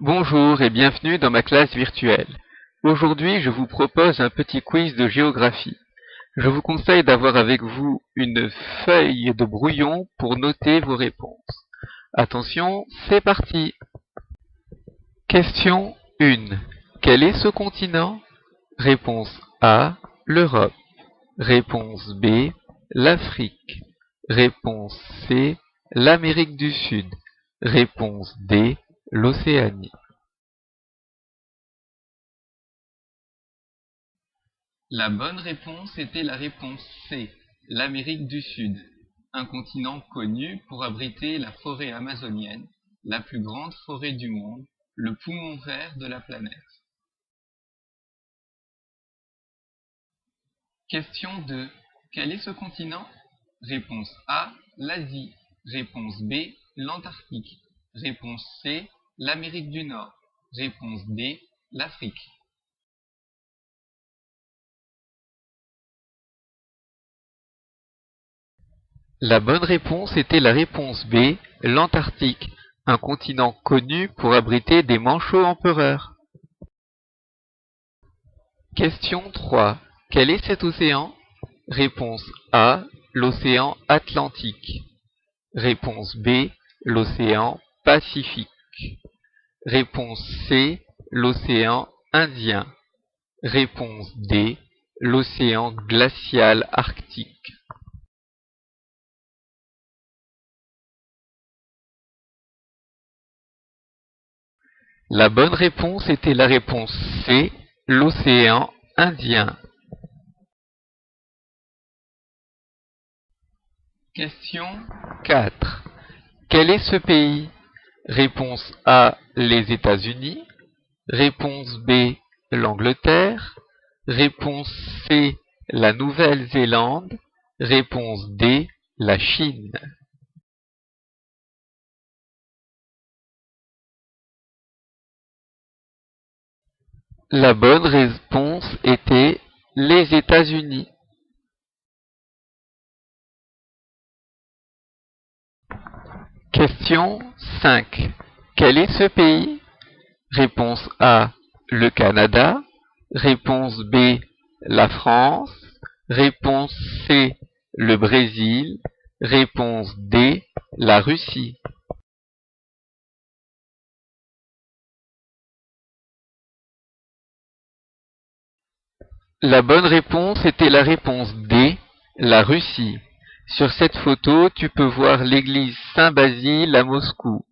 Bonjour et bienvenue dans ma classe virtuelle. Aujourd'hui, je vous propose un petit quiz de géographie. Je vous conseille d'avoir avec vous une feuille de brouillon pour noter vos réponses. Attention, c'est parti. Question 1. Quel est ce continent? Réponse A, l'Europe. Réponse B, l'Afrique. Réponse C, l'Amérique du Sud. Réponse D, l'Océanie. La bonne réponse était la réponse C, l'Amérique du Sud, un continent connu pour abriter la forêt amazonienne, la plus grande forêt du monde, le poumon vert de la planète. Question 2. Quel est ce continent? Réponse A, l'Asie. Réponse B, l'Antarctique. Réponse C, l'Amérique du Nord. Réponse D, l'Afrique. La bonne réponse était la réponse B, l'Antarctique, un continent connu pour abriter des manchots empereurs. Question 3. Quel est cet océan? Réponse A, l'océan Atlantique. Réponse B, l'océan Pacifique. Réponse C, l'océan Indien. Réponse D, l'océan glacial arctique. La bonne réponse était la réponse C, l'océan Indien. Question 4. Quel est ce pays? Réponse A, les États-Unis. Réponse B, l'Angleterre. Réponse C, la Nouvelle-Zélande. Réponse D, la Chine. La bonne réponse était les États-Unis. Question 5. Quel est ce pays? Réponse A, le Canada. Réponse B, la France. Réponse C, le Brésil. Réponse D, la Russie. La bonne réponse était la réponse D, la Russie. Sur cette photo, tu peux voir l'église Saint-Basile à Moscou.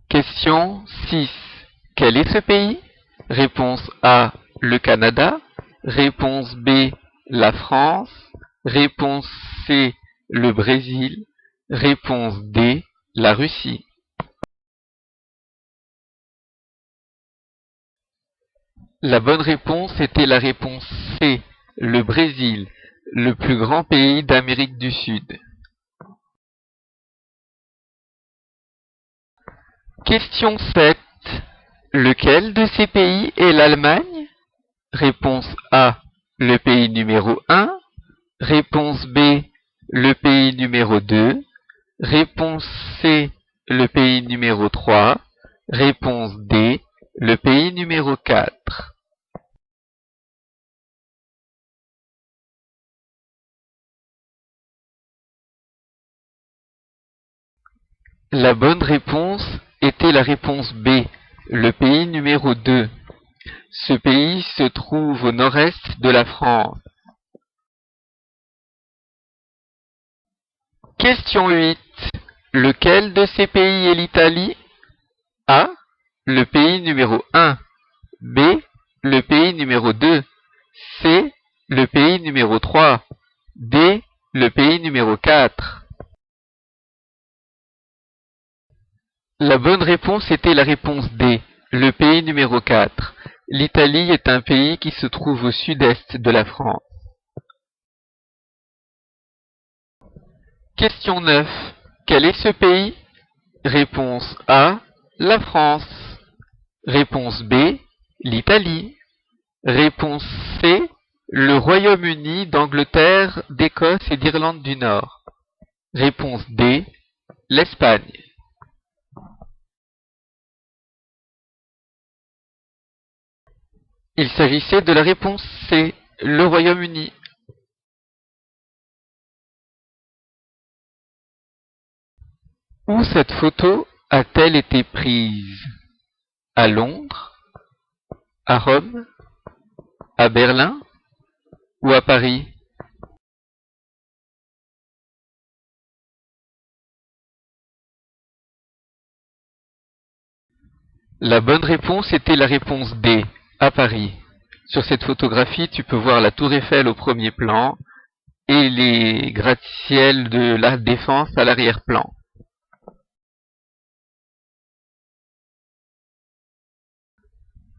Question 6. Quel est ce pays? Réponse A, le Canada. Réponse B, la France. Réponse C, le Brésil. Réponse D, la Russie. La bonne réponse était la réponse C, le Brésil, le plus grand pays d'Amérique du Sud. Question 7. Lequel de ces pays est l'Allemagne? Réponse A, le pays numéro 1. Réponse B, le pays numéro 2. Réponse C, le pays numéro 3. Réponse D, le pays numéro 4. La bonne réponse était la réponse B, le pays numéro 2. Ce pays se trouve au nord-est de la France. Question 8. Lequel de ces pays est l'Italie? A, le pays numéro 1. B, le pays numéro 2. C, le pays numéro 3. D, le pays numéro 4. La bonne réponse était la réponse D, le pays numéro 4. L'Italie est un pays qui se trouve au sud-est de la France. Question 9. Quel est ce pays? Réponse A, la France. Réponse B, l'Italie. Réponse C, le Royaume-Uni, d'Angleterre, d'Écosse et d'Irlande du Nord. Réponse D, l'Espagne. Il s'agissait de la réponse C, le Royaume-Uni. Où cette photo a-t-elle été prise? À Londres, à Rome, à Berlin ou à Paris? La bonne réponse était la réponse D, à Paris. Sur cette photographie, tu peux voir la tour Eiffel au premier plan et les gratte-ciel de la Défense à l'arrière-plan.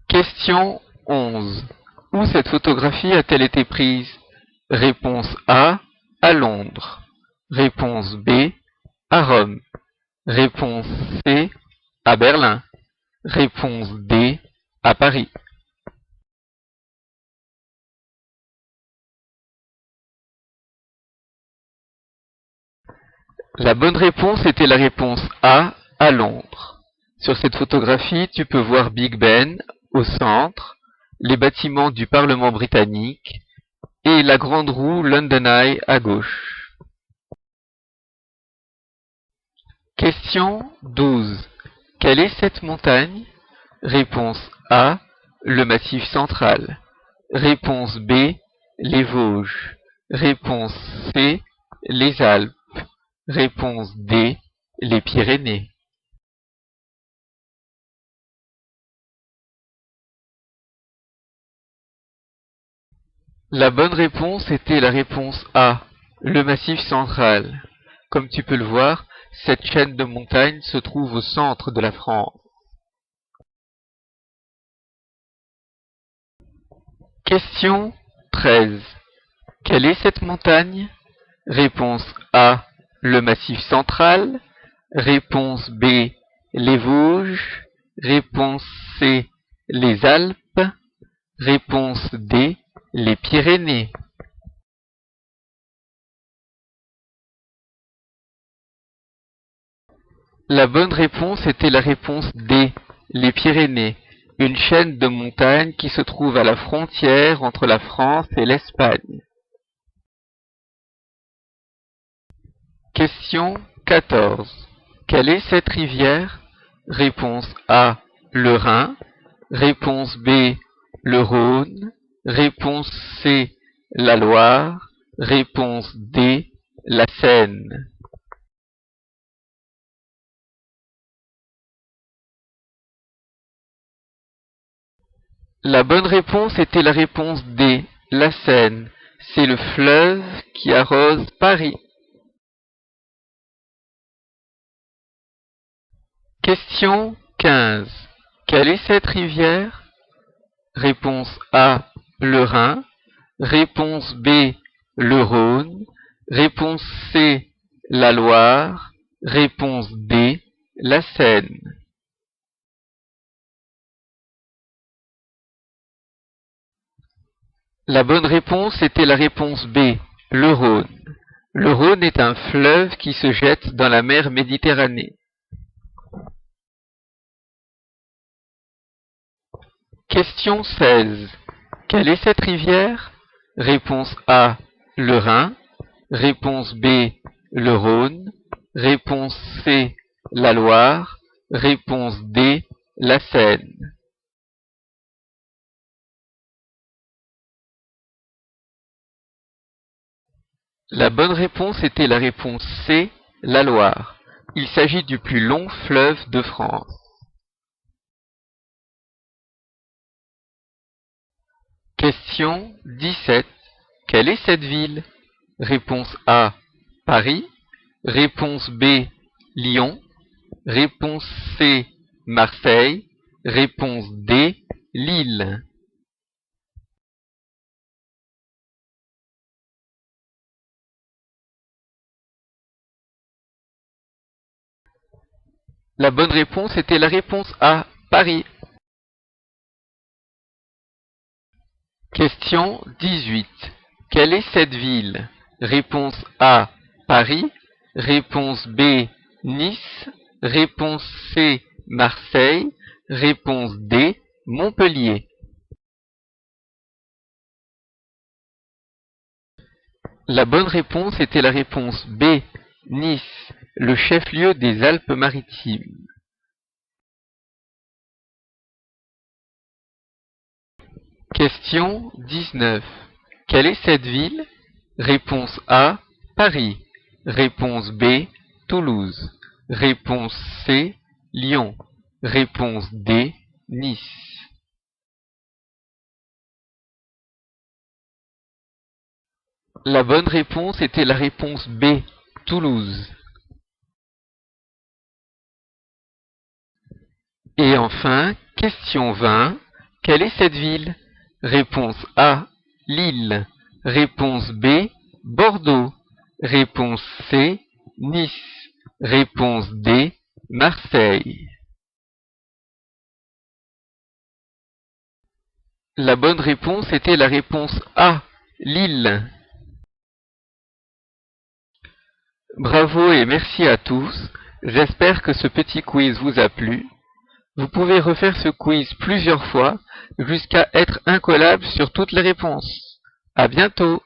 Question 11. Où cette photographie a-t-elle été prise? Réponse A, à Londres. Réponse B, à Rome. Réponse C, à Berlin. Réponse D, à Paris. La bonne réponse était la réponse A, à Londres. Sur cette photographie, tu peux voir Big Ben au centre, les bâtiments du Parlement britannique et la grande roue London Eye à gauche. Question 12. Quelle est cette montagne? Réponse A, le Massif central. Réponse B, les Vosges. Réponse C, les Alpes. Réponse D, les Pyrénées. La bonne réponse était la réponse A, le Massif central. Comme tu peux le voir, cette chaîne de montagnes se trouve au centre de la France. Question 13. Quelle est cette montagne? Réponse A, le Massif central. Réponse B, les Vosges. Réponse C, les Alpes. Réponse D, les Pyrénées. La bonne réponse était la réponse D, les Pyrénées, une chaîne de montagnes qui se trouve à la frontière entre la France et l'Espagne. Question 14. Quelle est cette rivière? Réponse A, le Rhin. Réponse B, le Rhône. Réponse C, la Loire. Réponse D, la Seine. La bonne réponse était la réponse D, la Seine. C'est le fleuve qui arrose Paris. Question 15. Quelle est cette rivière? Réponse A, le Rhin. Réponse B, le Rhône. Réponse C, la Loire. Réponse D, la Seine. La bonne réponse était la réponse B, le Rhône. Le Rhône est un fleuve qui se jette dans la mer Méditerranée. Question 16. Quelle est cette rivière? Réponse A, le Rhin. Réponse B, le Rhône. Réponse C, la Loire. Réponse D, la Seine. La bonne réponse était la réponse C, la Loire. Il s'agit du plus long fleuve de France. Question 17. Quelle est cette ville? Réponse A, Paris. Réponse B, Lyon. Réponse C, Marseille. Réponse D, Lille. La bonne réponse était la réponse A, Paris. Question 18. Quelle est cette ville? Réponse A, Paris. Réponse B, Nice. Réponse C, Marseille. Réponse D, Montpellier. La bonne réponse était la réponse B, Nice, le chef-lieu des Alpes-Maritimes. Question 19. Quelle est cette ville? Réponse A, Paris. Réponse B, Toulouse. Réponse C, Lyon. Réponse D, Nice. La bonne réponse était la réponse B, Toulouse. Et enfin, question 20. Quelle est cette ville? Réponse A, Lille. Réponse B, Bordeaux. Réponse C, Nice. Réponse D, Marseille. La bonne réponse était la réponse A, Lille. Bravo et merci à tous. J'espère que ce petit quiz vous a plu. Vous pouvez refaire ce quiz plusieurs fois jusqu'à être incollable sur toutes les réponses. À bientôt!